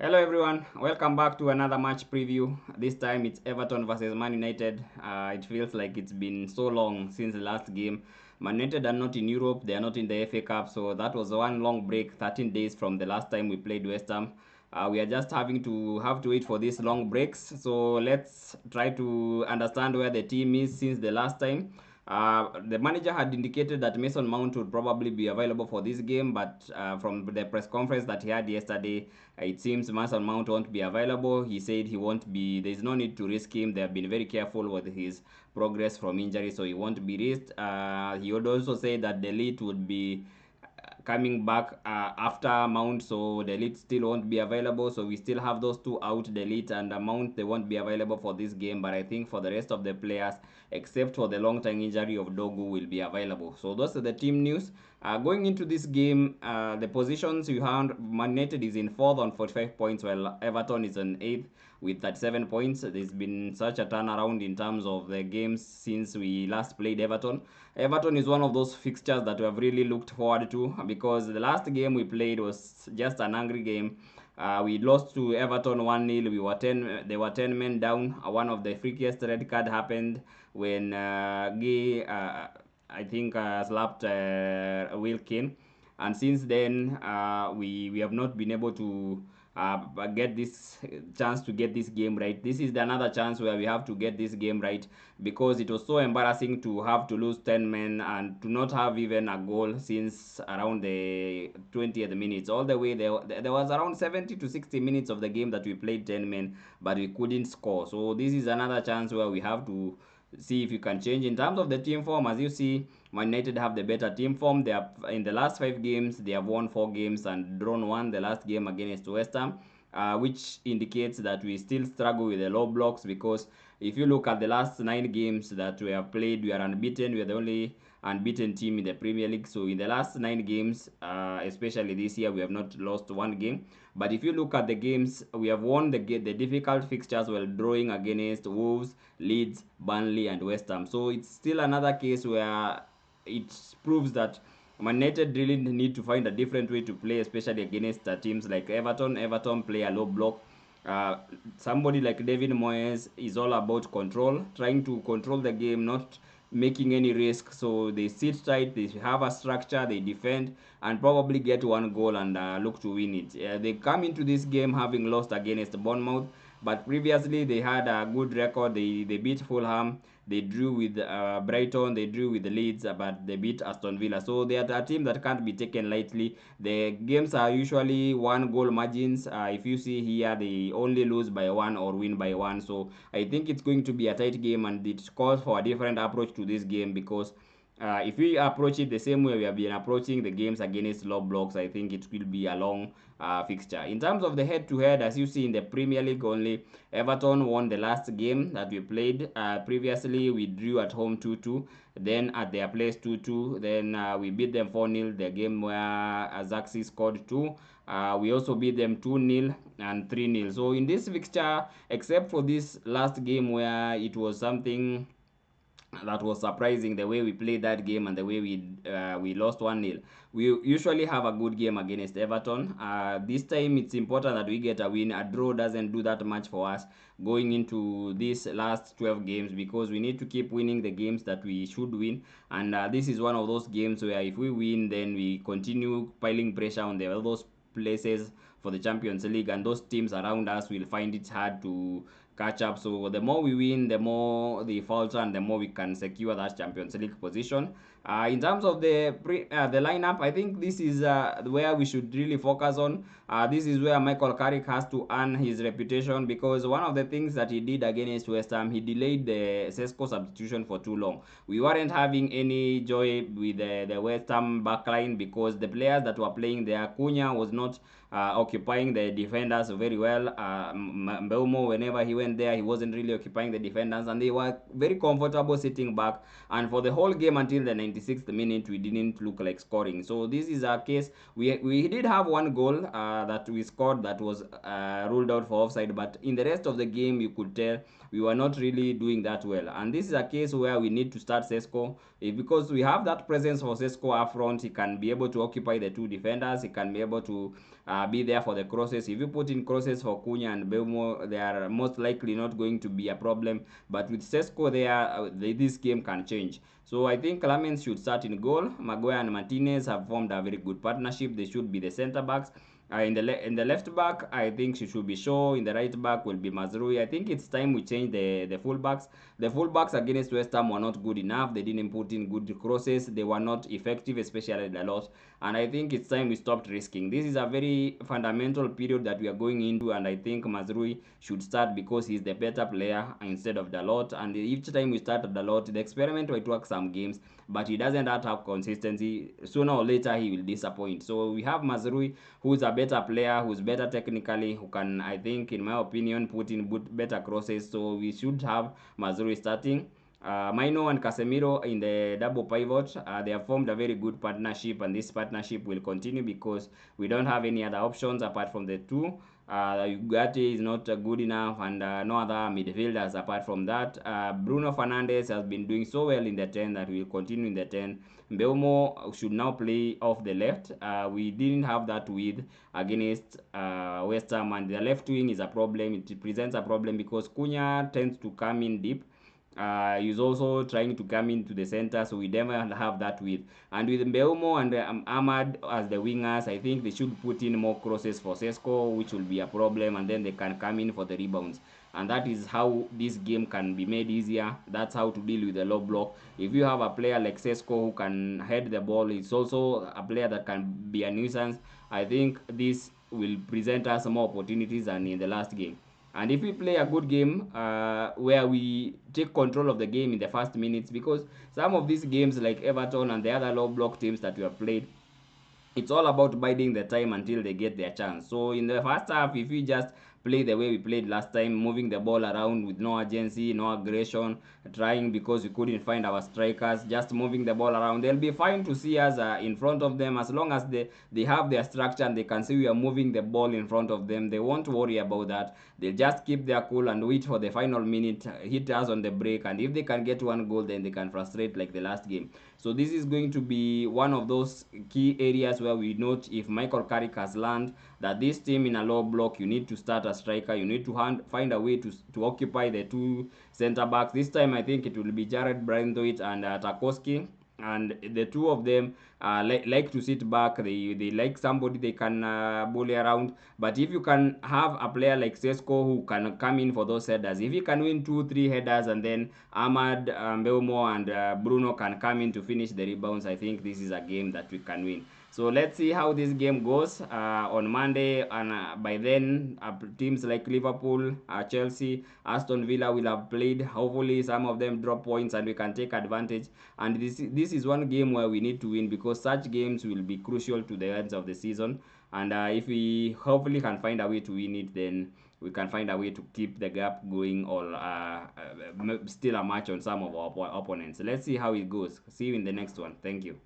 Hello everyone, welcome back to another match preview. This time it's Everton versus Man United. It feels like it's been so long since the last game. Man United are not in Europe, they are not in the FA Cup, so that was one long break, 13 days from the last time we played West Ham. We are just having to wait for these long breaks. So let's try to understand where the team is since the last time. The manager had indicated that Mason Mount would probably be available for this game, but from the press conference that he had yesterday, it seems Mason Mount won't be available. He said he won't be. There's no need to risk him. They have been very careful with his progress from injury, so he won't be risked. He would also say that the elite would be coming back after Mount, so the elite still won't be available. So we still have those two out, the elite and the Mount. They won't be available for this game, but I think for the rest of the players, except for the long-term injury of Dogu, will be available. So those are the team news. Going into this game, the positions you have, Man United is in 4th on 45 points, while Everton is in 8th with 37 points. There's been such a turnaround in terms of the games since we last played Everton. Everton is one of those fixtures that we have really looked forward to because the last game we played was just an angry game. We lost to Everton 1-0. They were 10 men down. One of the freakiest red card happened when Gay I think slapped Wilkin, and since then we have not been able to get this chance to get this game right. This is another chance where we have to get this game right because it was so embarrassing to have to lose 10 men and to not have even a goal since around the 20th minutes. All the way there was around 70 to 60 minutes of the game that we played 10 men, but we couldn't score. So this is another chance where we have to see if you can change. In terms of the team form, as you see, Man United have the better team form. They have, in the last 5 games, they have won 4 games and drawn one. The last game against West Ham, which indicates that we still struggle with the low blocks because if you look at the last 9 games that we have played, we are unbeaten. We are the only unbeaten team in the Premier League. So in the last 9 games, especially this year, we have not lost one game. But if you look at the games, we have won the difficult fixtures while drawing against Wolves, Leeds, Burnley, and West Ham. So it's still another case where it proves that Man United really need to find a different way to play, especially against teams like Everton. Everton play a low block. Uh, Somebody like David Moyes is all about control, trying to control the game, not making any risk. So they sit tight, they have a structure, they defend, and probably get one goal and look to win it. They come into this game having lost against Bournemouth, but previously they had a good record. They beat Fulham, they drew with Brighton, they drew with the Leeds, but they beat Aston Villa. So they are a team that can't be taken lightly. The games are usually 1 goal margins. If you see here, they only lose by 1 or win by 1. So I think it's going to be a tight game, and it calls for a different approach to this game because if we approach it the same way we have been approaching the games against low blocks, I think it will be a long fixture. In terms of the head-to-head, as you see in the Premier League only, Everton won the last game that we played. Previously, we drew at home 2-2, then at their place 2-2, then we beat them 4-0, the game where Ajaxi scored 2. We also beat them 2-0 and 3-0. So in this fixture, except for this last game where it was something that was surprising, the way we played that game and the way we lost 1-0. We usually have a good game against Everton. This time it's important that we get a win. A draw doesn't do that much for us going into these last 12 games because we need to keep winning the games that we should win. And this is one of those games where if we win, then we continue piling pressure on those places for the Champions League, and those teams around us will find it hard to catch up. So the more we win, the more they falter, and the more we can secure that Champions League position. In terms of the lineup, I think this is where we should really focus on. This is where Michael Carrick has to earn his reputation because one of the things that he did against West Ham, he delayed the Sesko substitution for too long. We weren't having any joy with the West Ham backline because the players that were playing there, Cunha was not occupying the defenders very well. Mbeumo, whenever he went there, he wasn't really occupying the defenders, and they were very comfortable sitting back. And for the whole game until the 96th minute, we didn't look like scoring. So this is a case. We did have one goal that we scored that was ruled out for offside, but in the rest of the game, you could tell we were not really doing that well. And this is a case where we need to start Sesko because we have that presence for Sesko up front. He can be able to occupy the two defenders. He can be able to be there for the crosses. If you put in crosses for Cunha and Belmo, they are most likely not going to be a problem. But with Sesko there, this game can change. So I think Clemens should start in goal. Maguire and Martinez have formed a very good partnership. They should be the centre backs. In the left back, I think she should be Shaw. In the right back will be Mazrui. I think it's time we change the full backs. The full backs against West Ham were not good enough. They didn't put in good crosses. They were not effective, especially the lot. And I think it's time we stopped risking. This is a very fundamental period that we are going into, and I think Mazrui should start because he's the better player instead of Dalot. And each time we start Dalot, the experiment might work some games, but he doesn't have consistency. Sooner or later, he will disappoint. So we have Mazrui, who's a better player, who's better technically, who can, I think, in my opinion, put in better crosses. So we should have Mazrui starting. Maino and Casemiro in the double pivot, they have formed a very good partnership, and this partnership will continue because we don't have any other options apart from the two. Ugarte is not good enough, and no other midfielders apart from that. Bruno Fernandes has been doing so well in the 10 that will continue in the 10. Mbeumo should now play off the left. We didn't have that width against West Ham, and the left wing is a problem. It presents a problem because Cunha tends to come in deep. He's also trying to come into the center, so we never have that width. And with Mbeumo and Ahmad as the wingers, I think they should put in more crosses for Sesko, which will be a problem, and then they can come in for the rebounds. And that is how this game can be made easier. That's how to deal with the low block. If you have a player like Sesko who can head the ball, it's also a player that can be a nuisance. I think this will present us more opportunities than in the last game. And if we play a good game where we take control of the game in the first minutes, because some of these games like Everton and the other low block teams that we have played, it's all about biding the time until they get their chance. So in the first half, if we just play the way we played last time, moving the ball around with no urgency, no aggression, trying because we couldn't find our strikers, just moving the ball around, they'll be fine to see us in front of them. As long as they have their structure and they can see we are moving the ball in front of them, they won't worry about that. They'll just keep their cool and wait for the final minute, hit us on the break, and if they can get one goal, then they can frustrate like the last game. So this is going to be one of those key areas where we note if Michael Carrick has learned that this team in a low block, you need to start a striker, you need to find a way to occupy the two center backs. This time I think it will be Jared Brandthwaite and Tarkowski, and the two of them like to sit back. They like somebody they can bully around. But if you can have a player like Sesko who can come in for those headers, if he can win 2-3 headers, and then Ahmad, Mbeumo and Bruno can come in to finish the rebounds, I think this is a game that we can win. So let's see how this game goes on Monday, and by then teams like Liverpool, Chelsea, Aston Villa will have played. Hopefully some of them drop points and we can take advantage. And this is one game where we need to win, because such games will be crucial to the end of the season. And if we hopefully can find a way to win it, then we can find a way to keep the gap going, or still a match on some of our opponents. Let's see how it goes. See you in the next one. Thank you.